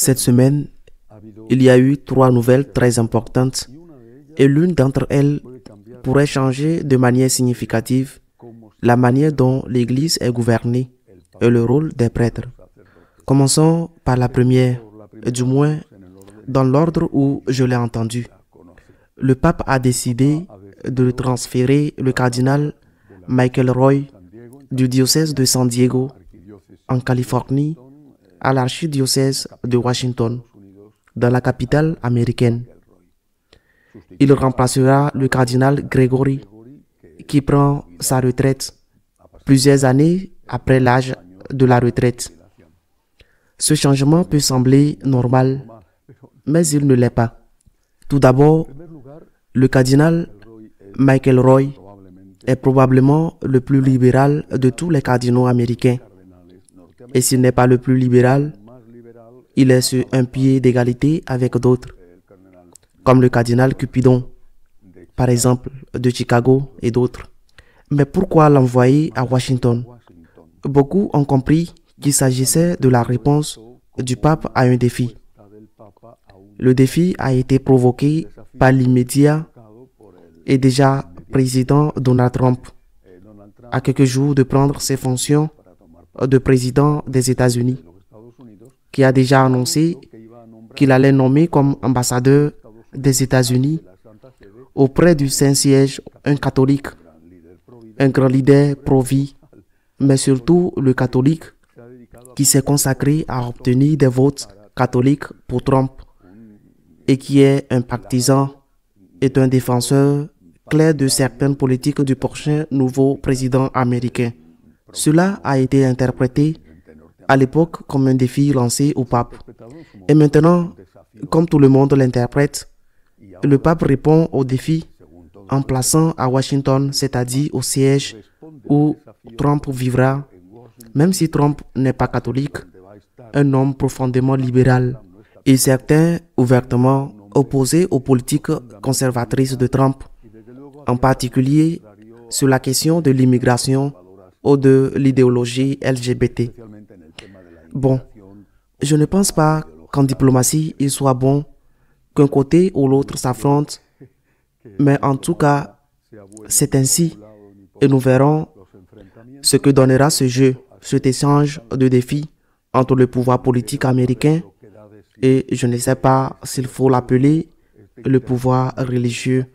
Cette semaine, il y a eu 3 nouvelles très importantes et l'une d'entre elles pourrait changer de manière significative la manière dont l'Église est gouvernée et le rôle des prêtres. Commençons par la première, du moins dans l'ordre où je l'ai entendu. Le pape a décidé de transférer le cardinal Michael Roy du diocèse de San Diego, en Californie, à l'archidiocèse de Washington, dans la capitale américaine. Il remplacera le cardinal Gregory, qui prend sa retraite plusieurs années après l'âge de la retraite. Ce changement peut sembler normal, mais il ne l'est pas. Tout d'abord, le cardinal Michael Roy est probablement le plus libéral de tous les cardinaux américains. Et s'il n'est pas le plus libéral, il est sur un pied d'égalité avec d'autres, comme le cardinal Cupidon, par exemple, de Chicago et d'autres. Mais pourquoi l'envoyer à Washington? Beaucoup ont compris qu'il s'agissait de la réponse du pape à un défi. Le défi a été provoqué par l'immédiat et déjà président Donald Trump, à quelques jours de prendre ses fonctions de président des États-Unis, qui a déjà annoncé qu'il allait nommer comme ambassadeur des États-Unis auprès du Saint-Siège un catholique, un grand leader pro-vie, mais surtout le catholique qui s'est consacré à obtenir des votes catholiques pour Trump et qui est un partisan et un défenseur clair de certaines politiques du prochain nouveau président américain. Cela a été interprété à l'époque comme un défi lancé au pape. Et maintenant, comme tout le monde l'interprète, le pape répond au défi en plaçant à Washington, c'est-à-dire au siège où Trump vivra, même si Trump n'est pas catholique, un homme profondément libéral et certains ouvertement opposés aux politiques conservatrices de Trump, en particulier sur la question de l'immigration ou de l'idéologie LGBT. Bon, je ne pense pas qu'en diplomatie, il soit bon qu'un côté ou l'autre s'affronte, mais en tout cas, c'est ainsi et nous verrons ce que donnera ce jeu, cet échange de défis entre le pouvoir politique américain et je ne sais pas s'il faut l'appeler le pouvoir religieux,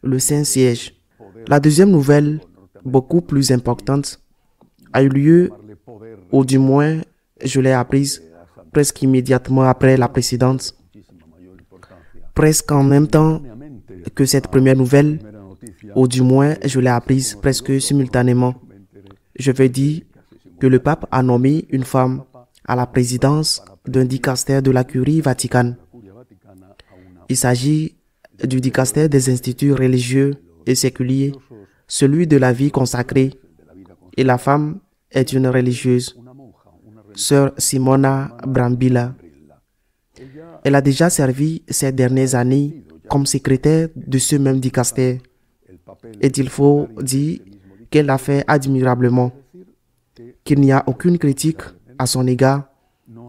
le Saint-Siège. La deuxième nouvelle, beaucoup plus importante, a eu lieu, ou du moins je l'ai apprise presque immédiatement après la précédente, presque en même temps que cette première nouvelle, ou du moins je l'ai apprise presque simultanément. Je veux dire que le pape a nommé une femme à la présidence d'un dicastère de la Curie Vaticane. Il s'agit du dicastère des instituts religieux et séculiers, celui de la vie consacrée, et la femme est une religieuse, sœur Simona Brambilla. Elle a déjà servi ces dernières années comme secrétaire de ce même dicastère. Et il faut dire qu'elle l'a fait admirablement, qu'il n'y a aucune critique à son égard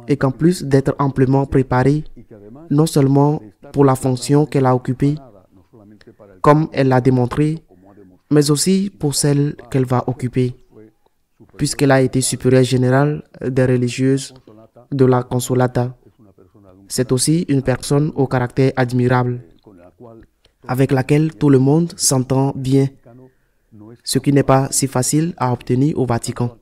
et qu'en plus d'être amplement préparée, non seulement pour la fonction qu'elle a occupée, comme elle l'a démontré, mais aussi pour celle qu'elle va occuper, puisqu'elle a été supérieure générale des religieuses de la Consolata. C'est aussi une personne au caractère admirable, avec laquelle tout le monde s'entend bien, ce qui n'est pas si facile à obtenir au Vatican.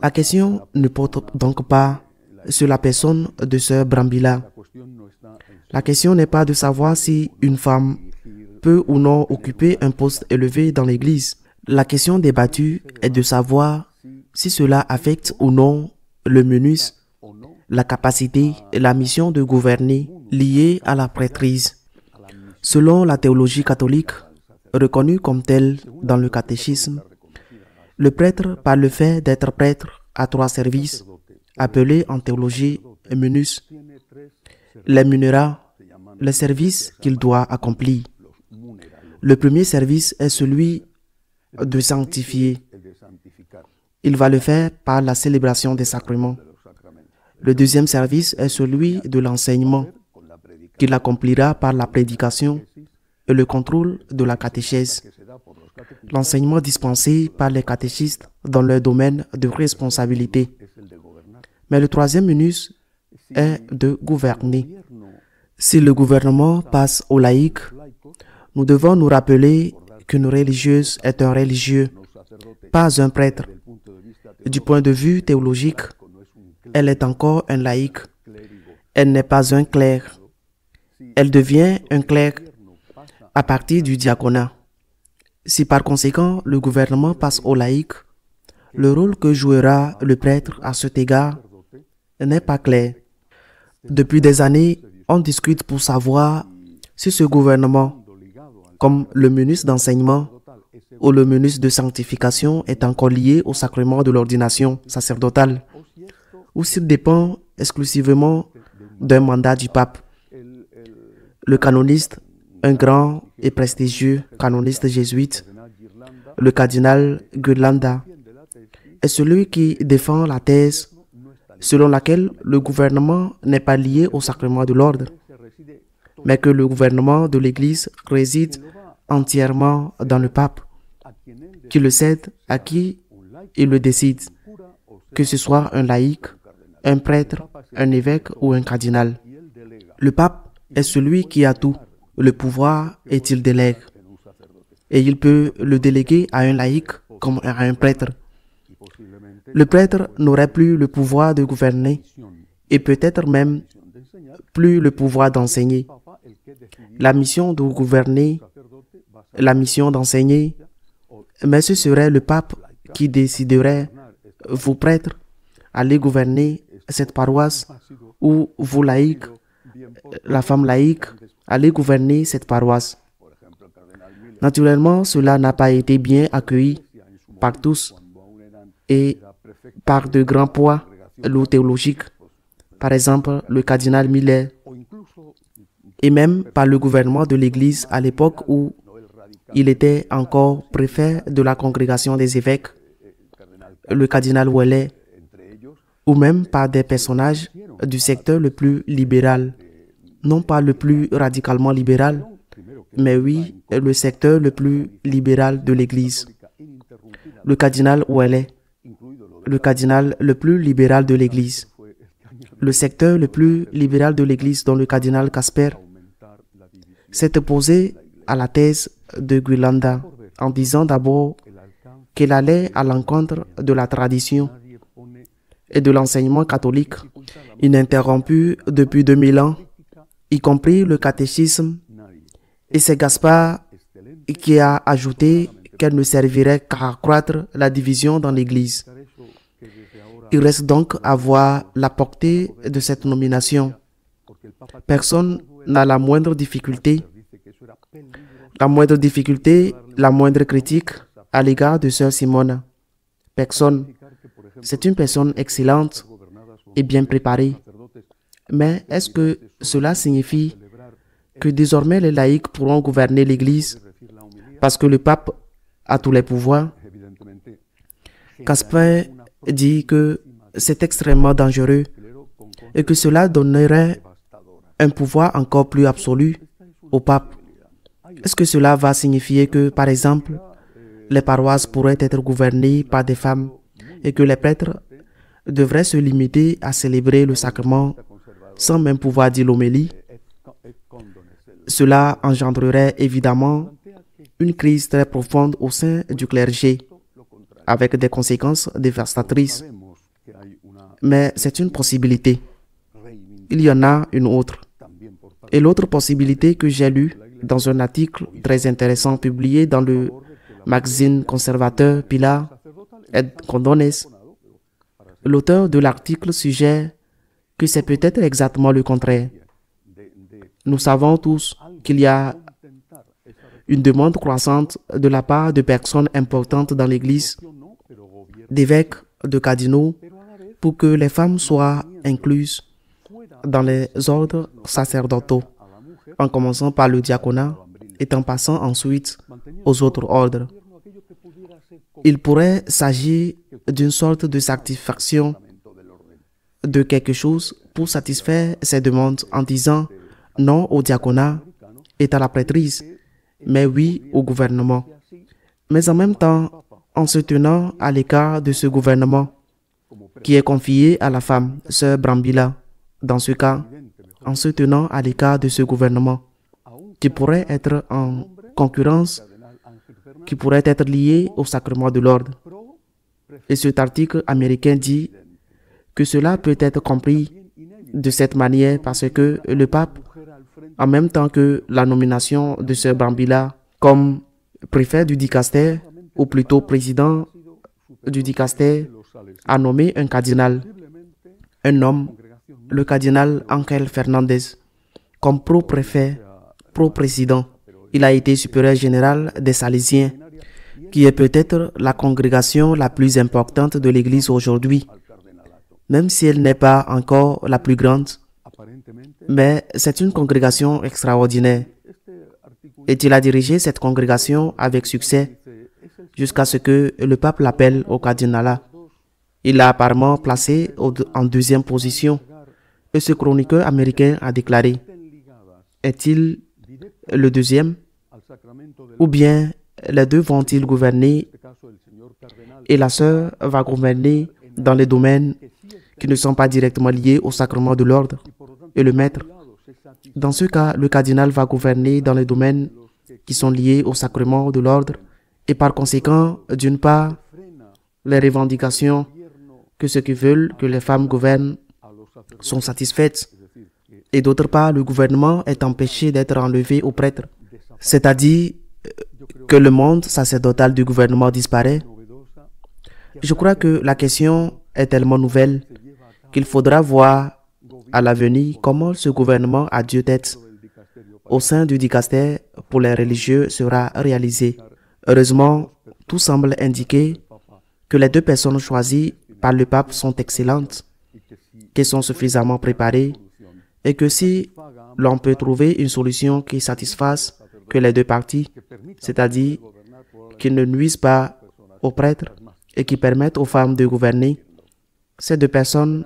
La question ne porte donc pas sur la personne de sœur Brambilla. La question n'est pas de savoir si une femme peut ou non occuper un poste élevé dans l'Église. La question débattue est de savoir si cela affecte ou non le menus, la capacité et la mission de gouverner liée à la prêtrise. Selon la théologie catholique, reconnue comme telle dans le catéchisme, le prêtre, par le fait d'être prêtre, a 3 services, appelés en théologie menus, les munera, les services qu'il doit accomplir. Le premier service est celui de sanctifier. Il va le faire par la célébration des sacrements. Le deuxième service est celui de l'enseignement, qu'il accomplira par la prédication et le contrôle de la catéchèse. L'enseignement dispensé par les catéchistes dans leur domaine de responsabilité. Mais le troisième minus est de gouverner. Si le gouvernement passe aux laïcs, nous devons nous rappeler qu'une religieuse est un religieux, pas un prêtre. Du point de vue théologique, elle est encore un laïc. Elle n'est pas un clerc. Elle devient un clerc à partir du diaconat. Si par conséquent le gouvernement passe aux laïcs, le rôle que jouera le prêtre à cet égard n'est pas clair. Depuis des années, on discute pour savoir si ce gouvernement, comme le ministre d'enseignement ou le ministre de sanctification, est encore lié au sacrement de l'ordination sacerdotale, ou s'il dépend exclusivement d'un mandat du pape. Le canoniste, un grand et prestigieux canoniste jésuite, le cardinal Ghirlanda, est celui qui défend la thèse selon laquelle le gouvernement n'est pas lié au sacrement de l'ordre, mais que le gouvernement de l'Église réside entièrement dans le pape, qui le cède à qui il le décide, que ce soit un laïc, un prêtre, un évêque ou un cardinal. Le pape est celui qui a tout, le pouvoir et il délègue. Et il peut le déléguer à un laïc comme à un prêtre. Le prêtre n'aurait plus le pouvoir de gouverner et peut-être même plus le pouvoir d'enseigner. La mission de gouverner, la mission d'enseigner, mais ce serait le pape qui déciderait, vous prêtres, allez gouverner cette paroisse, ou vous laïcs, la femme laïque, allez gouverner cette paroisse. Naturellement, cela n'a pas été bien accueilli par tous et par de grands poids théologiques, par exemple le cardinal Miller, et même par le gouvernement de l'Église à l'époque où il était encore préfet de la congrégation des évêques, le cardinal Ouellet, ou même par des personnages du secteur le plus libéral, non pas le plus radicalement libéral, mais oui, le secteur le plus libéral de l'Église. Le cardinal Ouellet, le cardinal le plus libéral de l'Église. Le secteur le plus libéral de l'Église, dont le cardinal Casper, s'est opposé à la thèse de Ghirlanda en disant d'abord qu'elle allait à l'encontre de la tradition et de l'enseignement catholique ininterrompu depuis 2000 ans, y compris le catéchisme, et c'est Gaspard qui a ajouté qu'elle ne servirait qu'à accroître la division dans l'Église. Il reste donc à voir la portée de cette nomination. Personne n'a la moindre difficulté, la moindre critique à l'égard de sœur Simone. Personne. C'est une personne excellente et bien préparée. Mais est-ce que cela signifie que désormais les laïcs pourront gouverner l'Église parce que le pape a tous les pouvoirs? Casper dit que c'est extrêmement dangereux et que cela donnerait un pouvoir encore plus absolu au pape. Est-ce que cela va signifier que, par exemple, les paroisses pourraient être gouvernées par des femmes et que les prêtres devraient se limiter à célébrer le sacrement sans même pouvoir dire l'homélie? Cela engendrerait évidemment une crise très profonde au sein du clergé, avec des conséquences dévastatrices. Mais c'est une possibilité. Il y en a une autre. Et l'autre possibilité que j'ai lue dans un article très intéressant publié dans le magazine conservateur Pilar et Condones, l'auteur de l'article suggère que c'est peut-être exactement le contraire. Nous savons tous qu'il y a une demande croissante de la part de personnes importantes dans l'Église, d'évêques, de cardinaux, pour que les femmes soient incluses dans les ordres sacerdotaux, en commençant par le diaconat et en passant ensuite aux autres ordres. Il pourrait s'agir d'une sorte de satisfaction de quelque chose pour satisfaire ses demandes en disant non au diaconat et à la prêtrise, mais oui au gouvernement. Mais en même temps, en se tenant à l'écart de ce gouvernement qui est confié à la femme, sœur Brambilla, dans ce cas, en se tenant à l'écart de ce gouvernement qui pourrait être en concurrence, qui pourrait être lié au sacrement de l'ordre. Et cet article américain dit que cela peut être compris de cette manière parce que le pape, en même temps que la nomination de sœur Brambilla comme préfet du dicaster, ou plutôt président du dicaster, a nommé un cardinal, un homme, le cardinal Ángel Fernandez, comme pro-préfet, pro-président. Il a été supérieur général des Salésiens, qui est peut-être la congrégation la plus importante de l'Église aujourd'hui, même si elle n'est pas encore la plus grande. Mais c'est une congrégation extraordinaire. Et il a dirigé cette congrégation avec succès jusqu'à ce que le pape l'appelle au cardinalat. Il l'a apparemment placé en deuxième position. Et ce chroniqueur américain a déclaré, est-il le deuxième? Ou bien les deux vont-ils gouverner et la sœur va gouverner dans les domaines qui ne sont pas directement liés au sacrement de l'ordre et le maître? Dans ce cas, le cardinal va gouverner dans les domaines qui sont liés au sacrement de l'ordre et par conséquent, d'une part, les revendications que ceux qui veulent que les femmes gouvernent sont satisfaites et d'autre part, le gouvernement est empêché d'être enlevé aux prêtres. C'est-à-dire que le monde sacerdotal du gouvernement disparaît. Je crois que la question est tellement nouvelle qu'il faudra voir à l'avenir comment ce gouvernement à Dieu tête au sein du dicaster pour les religieux sera réalisé. Heureusement, tout semble indiquer que les deux personnes choisies par le pape sont excellentes, qu'elles sont suffisamment préparées et que si l'on peut trouver une solution qui satisfasse que les deux parties, c'est-à-dire qui ne nuisent pas aux prêtres et qui permettent aux femmes de gouverner, ces deux personnes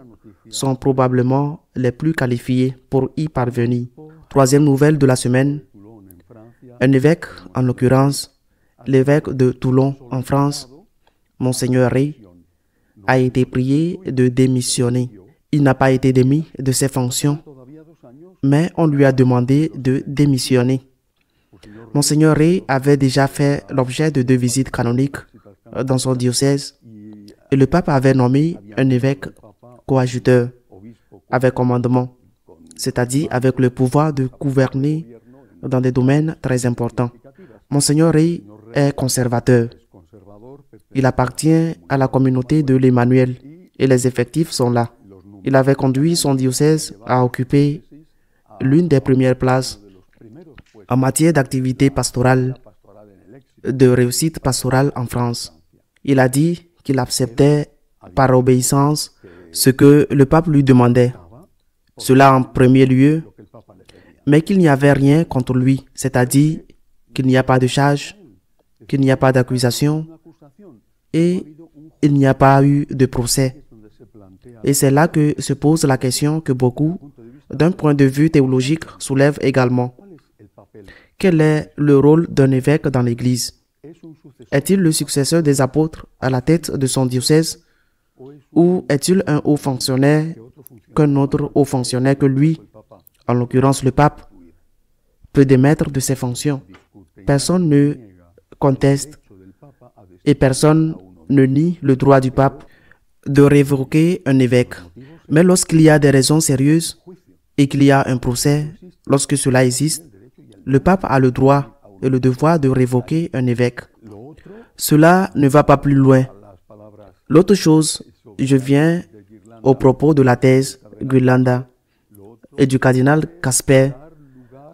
sont probablement les plus qualifiées pour y parvenir. Troisième nouvelle de la semaine, un évêque, en l'occurrence l'évêque de Toulon en France, Monseigneur Rey, a été prié de démissionner. Il n'a pas été démis de ses fonctions, mais on lui a demandé de démissionner. Monseigneur Rey avait déjà fait l'objet de 2 visites canoniques dans son diocèse et le pape avait nommé un évêque coadjuteur avec commandement, c'est-à-dire avec le pouvoir de gouverner dans des domaines très importants. Monseigneur Rey est conservateur. Il appartient à la communauté de l'Emmanuel et les effectifs sont là. Il avait conduit son diocèse à occuper l'une des premières places en matière d'activité pastorale, de réussite pastorale en France. Il a dit qu'il acceptait par obéissance ce que le pape lui demandait, cela en premier lieu, mais qu'il n'y avait rien contre lui, c'est-à-dire qu'il n'y a pas de charge, qu'il n'y a pas d'accusation et il n'y a pas eu de procès. Et c'est là que se pose la question que beaucoup, d'un point de vue théologique, soulèvent également. Quel est le rôle d'un évêque dans l'Église? Est-il le successeur des apôtres à la tête de son diocèse ou est-il un haut fonctionnaire qu'un autre haut fonctionnaire que lui, en l'occurrence le pape, peut démettre de ses fonctions? Personne ne conteste et personne ne nie le droit du pape de révoquer un évêque. Mais lorsqu'il y a des raisons sérieuses et qu'il y a un procès, lorsque cela existe, le pape a le droit et le devoir de révoquer un évêque. Cela ne va pas plus loin. L'autre chose, je viens au propos de la thèse Ghirlanda et du cardinal Casper.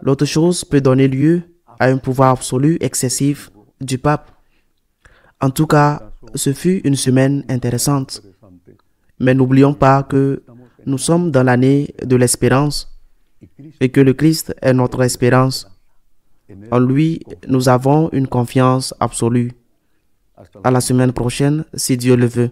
L'autre chose peut donner lieu à un pouvoir absolu excessif du pape. En tout cas, ce fut une semaine intéressante. Mais n'oublions pas que nous sommes dans l'année de l'espérance et que le Christ est notre espérance. En lui, nous avons une confiance absolue. À la semaine prochaine, si Dieu le veut.